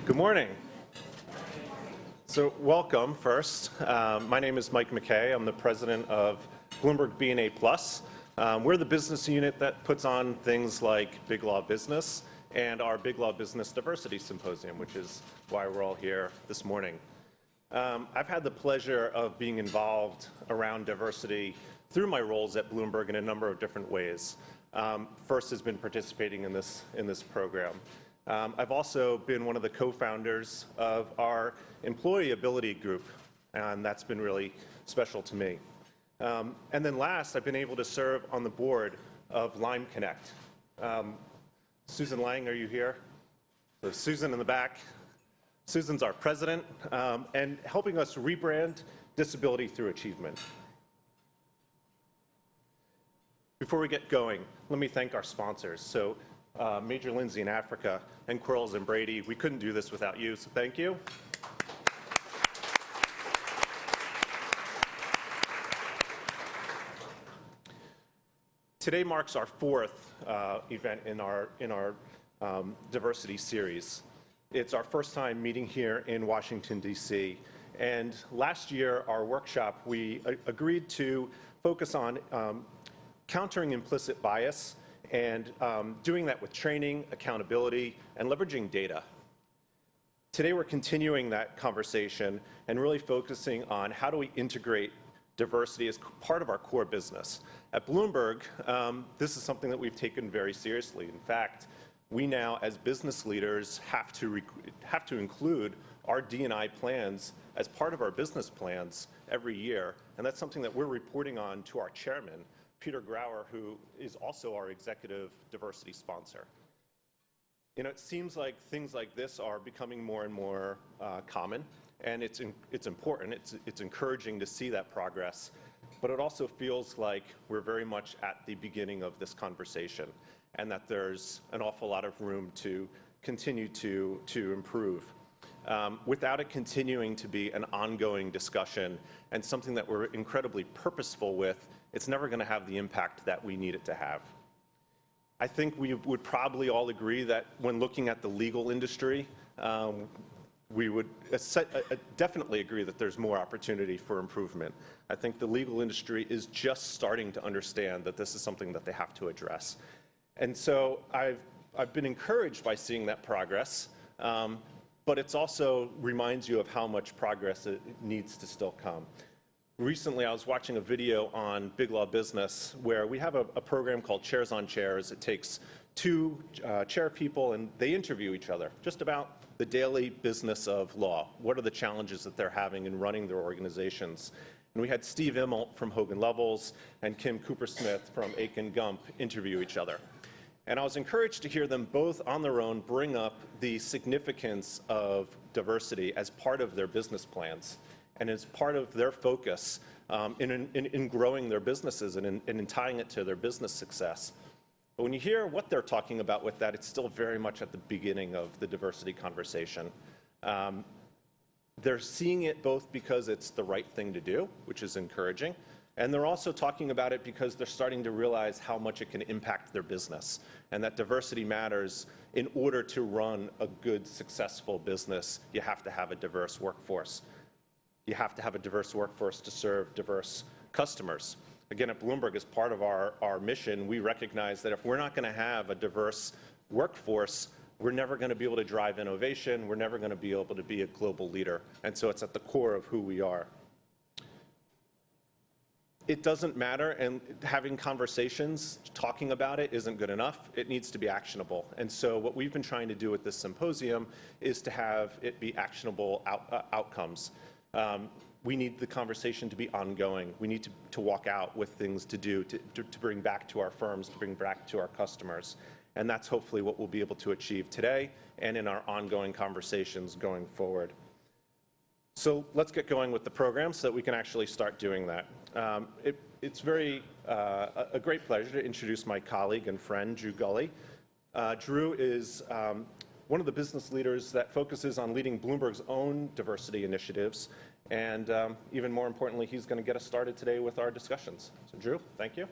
Good morning. So welcome first. My name is Mike MacKay. I'm the president of Bloomberg BNA Plus. We're the business unit that puts on things like Big Law Business and our Big Law Business Diversity Symposium, which is why we're all here this morning. I've had the pleasure of being involved around diversity through my roles at Bloomberg in a number of different ways. First has been participating in this program. I've also been one of the co-founders of our Employee Ability Group, and that's been really special to me. And then last, I've been able to serve on the board of Lime Connect. Susan Lang, are you here? So Susan in the back. Susan's our president, and helping us rebrand disability through achievement. Before we get going, let me thank our sponsors. So Major Lindsay in Africa and Quirls and Brady, we couldn't do this without you, so thank you. Today marks our fourth event in our diversity series. It's our first time meeting here in Washington, D.C. And last year, our workshop, we agreed to focus on countering implicit bias and doing that with training, accountability, and leveraging data. Today, we're continuing that conversation and really focusing on how do we integrate diversity as part of our core business. At Bloomberg, this is something that we've taken very seriously. In fact, we now, as business leaders, have to include our D&I plans as part of our business plans every year, and that's something that we're reporting on to our chairman, Peter Grauer, who is also our executive diversity sponsor. You know, it seems like things like this are becoming more and more common, and it's important. It's encouraging to see that progress, but it also feels like we're very much at the beginning of this conversation, and that there's an awful lot of room to continue to improve. Without it continuing to be an ongoing discussion and something that we're incredibly purposeful with, it's never going to have the impact that we need it to have. I think we would probably all agree that when looking at the legal industry, we would definitely agree that there's more opportunity for improvement. I think the legal industry is just starting to understand that this is something that they have to address. And so I've been encouraged by seeing that progress, but it also reminds you of how much progress it needs to still come. Recently, I was watching a video on Big Law Business where we have a program called Chairs on Chairs. It takes two chair people and they interview each other just about the daily business of law. What are the challenges that they're having in running their organizations? And we had Steve Immelt from Hogan Lovells and Kim Coopersmith from Aiken Gump interview each other. And I was encouraged to hear them both on their own bring up the significance of diversity as part of their business plans and as part of their focus in growing their businesses and in tying it to their business success. But when you hear what they're talking about with that, it's still very much at the beginning of the diversity conversation. They're seeing it both because it's the right thing to do, which is encouraging, and they're also talking about it because they're starting to realize how much it can impact their business and that diversity matters. In order to run a good, successful business, you have to have a diverse workforce. You have to have a diverse workforce to serve diverse customers. Again, at Bloomberg, as part of our mission, we recognize that if we're not going to have a diverse workforce, we're never going to be able to drive innovation. We're never going to be able to be a global leader. And so it's at the core of who we are. It doesn't matter, and having conversations, talking about it isn't good enough. It needs to be actionable. And so what we've been trying to do with this symposium is to have it be actionable outcomes. We need the conversation to be ongoing. We need to walk out with things to do, to bring back to our firms, to bring back to our customers. And that's hopefully what we'll be able to achieve today and in our ongoing conversations going forward. So let's get going with the program so that we can actually start doing that. It's a great pleasure to introduce my colleague and friend, Drew Gulley. Drew is one of the business leaders that focuses on leading Bloomberg's own diversity initiatives. And even more importantly, he's going to get us started today with our discussions. So Drew, thank you.